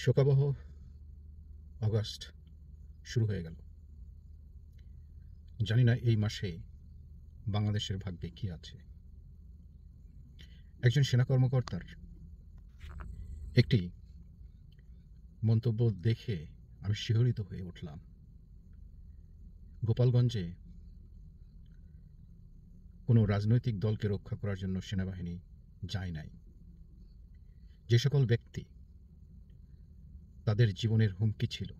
শোকাবহ অগাস্ট শুরু হয়ে গেল। জানি না এই মাসে বাংলাদেশের ভাগ্যে কি আছে। একজন সেনা কর্মকর্তার একটি মন্তব্য দেখে আমি শিহরিত হয়ে উঠলাম। গোপালগঞ্জে কোনো রাজনৈতিক দলকে রক্ষা করার জন্য সেনাবাহিনী যায় নাই। যে সকল ব্যক্তি তাদের জীবনের হুমকি ছিল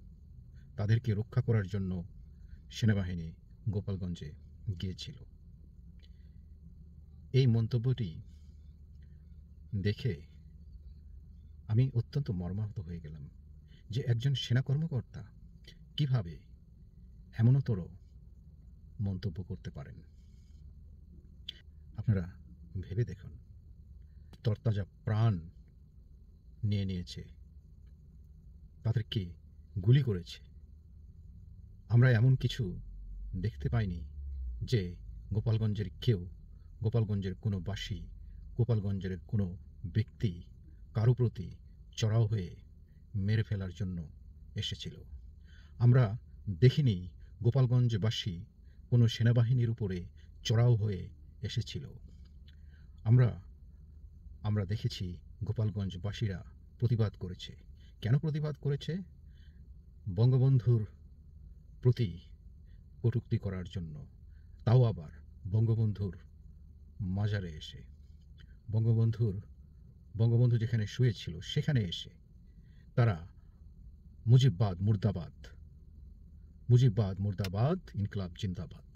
তাদেরকে রক্ষা করার জন্য সেনাবাহিনী গোপালগঞ্জে গিয়েছিল। এই মন্তব্যটি দেখে আমি অত্যন্ত মর্মাহত হয়ে গেলাম যে একজন সেনা কর্মকর্তা কিভাবে এমনতর মন্তব্য করতে পারেন। আপনারা ভেবে দেখুন, তরতাজা প্রাণ নিয়ে নিয়েছে, তাদেরকে গুলি করেছে। আমরা এমন কিছু দেখতে পাইনি যে গোপালগঞ্জের কেউ, গোপালগঞ্জের কোনো বাসী, গোপালগঞ্জের কোনো ব্যক্তি কারো প্রতি চড়াও হয়ে মেরে ফেলার জন্য এসেছিল। আমরা দেখিনি গোপালগঞ্জবাসী কোনো সেনাবাহিনীর উপরে চড়াও হয়ে এসেছিল। আমরা দেখেছি গোপালগঞ্জবাসীরা প্রতিবাদ করেছে। কেন প্রতিবাদ করেছে? বঙ্গবন্ধুর প্রতি কটূক্তি করার জন্য, তাও আবার বঙ্গবন্ধুর মাজারে এসে, বঙ্গবন্ধু যেখানে শুয়েছিল সেখানে এসে তারা মুজিববাদ মুর্দাবাদ, মুজিববাদ মুর্দাবাদ, ইনকলাব জিন্দাবাদ।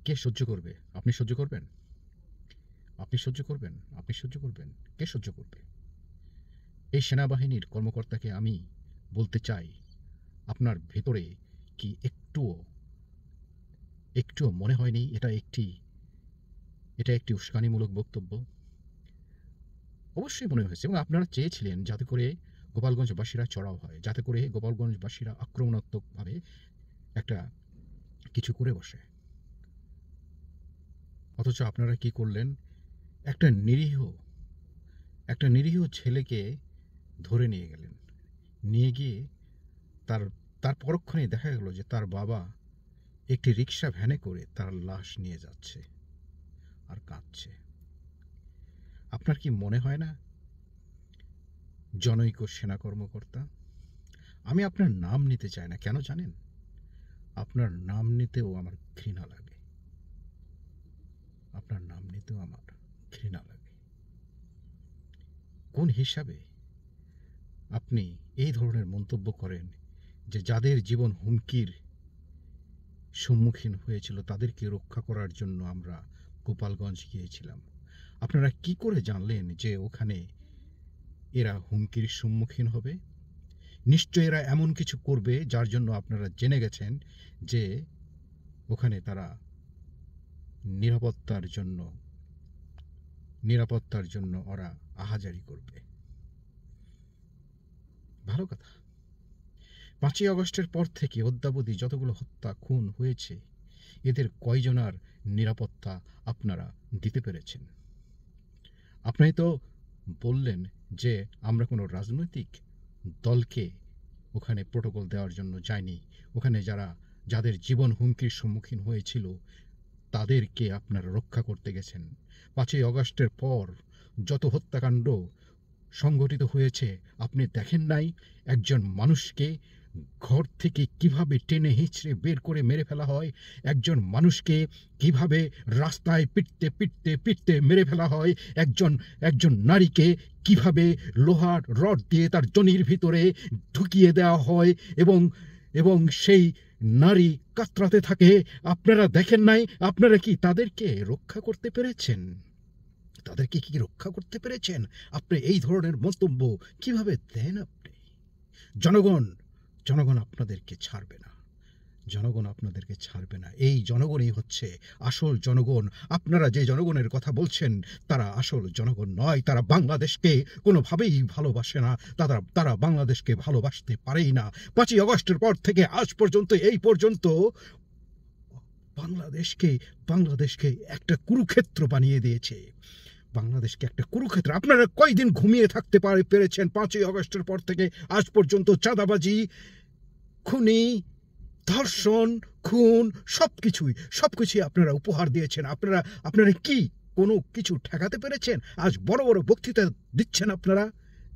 কে সহ্য করবে? আপনি সহ্য করবেন? আপনি সহ্য করবেন? আপনি সহ্য করবেন? কে সহ্য করবে? এই সেনাবাহিনীর কর্মকর্তাকে আমি বলতে চাই, আপনার ভেতরে কি একটুও মনে হয়নি এটা একটি উস্কানিমূলক বক্তব্য? অবশ্যই মনে হয়েছে, এবং আপনারা চেয়েছিলেন যাতে করে গোপালগঞ্জবাসীরা চড়াও হয়, যাতে করে গোপালগঞ্জবাসীরা আক্রমণাত্মকভাবে একটা কিছু করে বসে। অথচ আপনারা কি করলেন? একটা নিরীহ ছেলেকে ধরে নিয়ে গেলেন। নিয়ে গিয়ে তার পরক্ষণেই দেখা গেল যে তার বাবা একটি রিক্সা ভ্যানে করে তার লাশ নিয়ে যাচ্ছে আর কাঁদছে। আপনার কি মনে হয় না, জনৈক সেনা কর্মকর্তা? আমি আপনার নাম নিতে চাই না, কেন জানেন? আপনার নাম নিতেও আমার ঘৃণা লাগে। আপনার নাম নিতেও আমার ঘৃণা লাগে। কোন হিসাবে আপনি এই ধরনের মন্তব্য করেন যে যাদের জীবন হুমকির সম্মুখীন হয়েছিল তাদেরকে রক্ষা করার জন্য আমরা গোপালগঞ্জ গিয়েছিলাম? আপনারা কি করে জানলেন যে ওখানে এরা হুমকির সম্মুখীন হবে? নিশ্চয় এরা এমন কিছু করবে যার জন্য আপনারা জেনে গেছেন যে ওখানে তারা নিরাপত্তার জন্য ওরা আহাজারি করবে। ভালো কথা। 5ই আগস্টের পর থেকে অদ্যাবধি যতগুলো হত্যা খুন হয়েছে, এদের কয়জনার নিরাপত্তা আপনারা দিতে পেরেছেন? আপনি তো বললেন যে আমরা কোনো রাজনৈতিক দলকে ওখানে প্রোটোকল দেওয়ার জন্য যাইনি। ওখানে যাদের জীবন হুমকির সম্মুখীন হয়েছিল তাদেরকে আপনারা রক্ষা করতে গেছেন। 5ই আগস্টের পর যত হত্যাকাণ্ড সংঘটিত হয়েছে আপনি দেখেন নাই? একজন মানুষকে ঘর থেকে কিভাবে টেনে হিঁচড়ে বের করে মেরে ফেলা হয়, একজন মানুষকে কিভাবে রাস্তায় পিটতে মেরে ফেলা হয়, একজন নারীকে কিভাবে লোহার রড দিয়ে তার যোনির ভিতরে ঢুকিয়ে দেওয়া হয় এবং সেই নারী কাতরাতে থাকে। আপনারা দেখেন নাই? আপনারা কি তাদেরকে রক্ষা করতে পেরেছেন? তাদেরকে কি রক্ষা করতে পেরেছেন? আপনি এই ধরনের মন্তব্য কিভাবে দেন? আপনি জনগণ আপনাদেরকে ছাড়বে না। জনগণ আপনাদেরকে ছাড়বে না। এই জনগণই হচ্ছে আসল জনগণ। আপনারা যে জনগণের কথা বলছেন তারা আসল জনগণ নয়। তারা বাংলাদেশকে কোনোভাবেই ভালোবাসে না। তারা বাংলাদেশকে ভালোবাসতে পারেই না। 5ই আগস্টের পর থেকে আজ পর্যন্ত এই পর্যন্ত বাংলাদেশকে একটা কুরুক্ষেত্র বানিয়ে দিয়েছে। বাংলাদেশকে একটা কুরুক্ষেত্র। আপনারা কয়দিন ঘুমিয়ে থাকতে পেরেছেন 5ই আগস্টের পর থেকে আজ পর্যন্ত? চাঁদাবাজি, খুনি, ধর্ষণ, খুন, সবকিছুই আপনারা উপহার দিয়েছেন। আপনারা কি কোনো কিছু ঠেকাতে পেরেছেন? আজ বড় বড় বক্তৃতা দিচ্ছেন আপনারা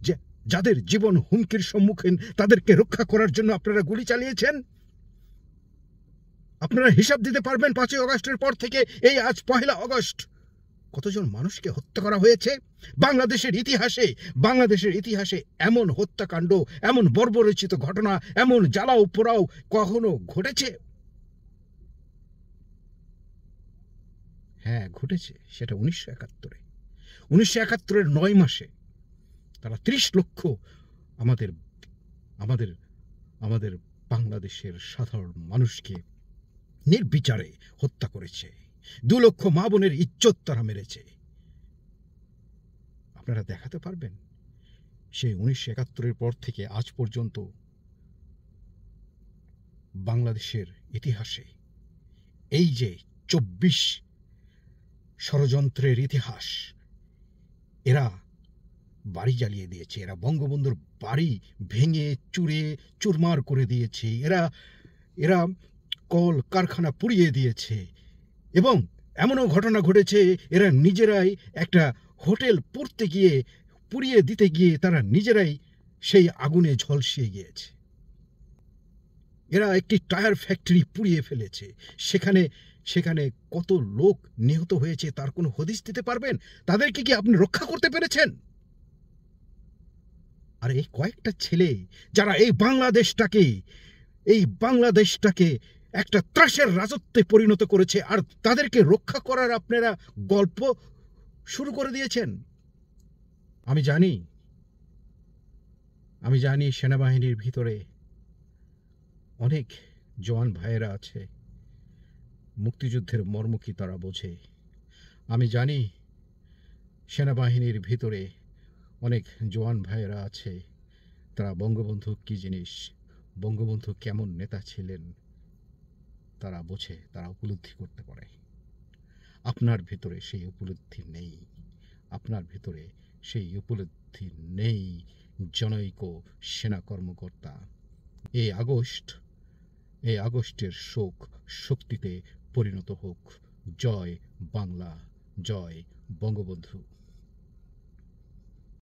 যে যাদের জীবন হুমকির সম্মুখীন তাদেরকে রক্ষা করার জন্য আপনারা গুলি চালিয়েছেন। আপনারা হিসাব দিতে পারবেন 5ই আগস্টের পর থেকে এই আজ 1 আগস্ট কতজন মানুষকে হত্যা করা হয়েছে? বাংলাদেশের ইতিহাসে এমন হত্যাকাণ্ড, এমন বর্বরচিত ঘটনা, এমন জ্বালাও পোড়াও কখনো ঘটেছে? হ্যাঁ, ঘটেছে। সেটা 1971-এ। 1971-এর 9 মাসে তারা 30 লক্ষ আমাদের আমাদের আমাদের বাংলাদেশের সাধারণ মানুষকে নির্বিচারে হত্যা করেছে। 2 লক্ষ মা বোনের ইজ্জত তারা মেরেছে। আপনারা দেখাতে পারবেন সেই 1971-এর পর থেকে আজ পর্যন্ত বাংলাদেশের ইতিহাসে এই যে 24 ষড়যন্ত্রের ইতিহাস, এরা বাড়ি জ্বালিয়ে দিয়েছে, এরা বঙ্গবন্ধুর বাড়ি ভেঙে চুরমার করে দিয়েছে, এরা কল কারখানা পুড়িয়ে দিয়েছে, এবং এমনও ঘটনা ঘটেছে এরা নিজেরাই একটা হোটেল পুড়িয়ে দিতে গিয়ে তারা নিজেরাই সেই আগুনে ঝলসিয়ে গিয়েছে। এরা একটি টায়ার ফ্যাক্টরি পুড়িয়ে ফেলেছে, সেখানে কত লোক নিহত হয়েছে তার কোনো হদিস দিতে পারবেন? তাদেরকে কি আপনি রক্ষা করতে পেরেছেন? আর এই কয়েকটা ছেলে যারা এই বাংলাদেশটাকে একটা ত্রাসের রাজত্বে পরিণত করেছে, আর তাদেরকে রক্ষা করার আপনারা গল্প শুরু করে দিয়েছেন। আমি জানি সেনাবাহিনীর ভিতরে অনেক জওয়ান ভাইয়েরা আছে, মুক্তিযুদ্ধের মর্ম কি তারা বোঝে। আমি জানি সেনাবাহিনীর ভিতরে অনেক জওয়ান ভাইয়েরা আছে, তারা বঙ্গবন্ধু কি জিনিস, বঙ্গবন্ধু কেমন নেতা ছিলেন তারা বোঝে, তারা উপলব্ধি করতে পারে। আপনার ভিতরে সেই উপলব্ধি নেই, আপনার ভিতরে সেই উপলব্ধি নেই জনৈক সেনা কর্মকর্তা। এই আগস্টের শোক শক্তিতে পরিণত হোক। জয় বাংলা, জয় বঙ্গবন্ধু।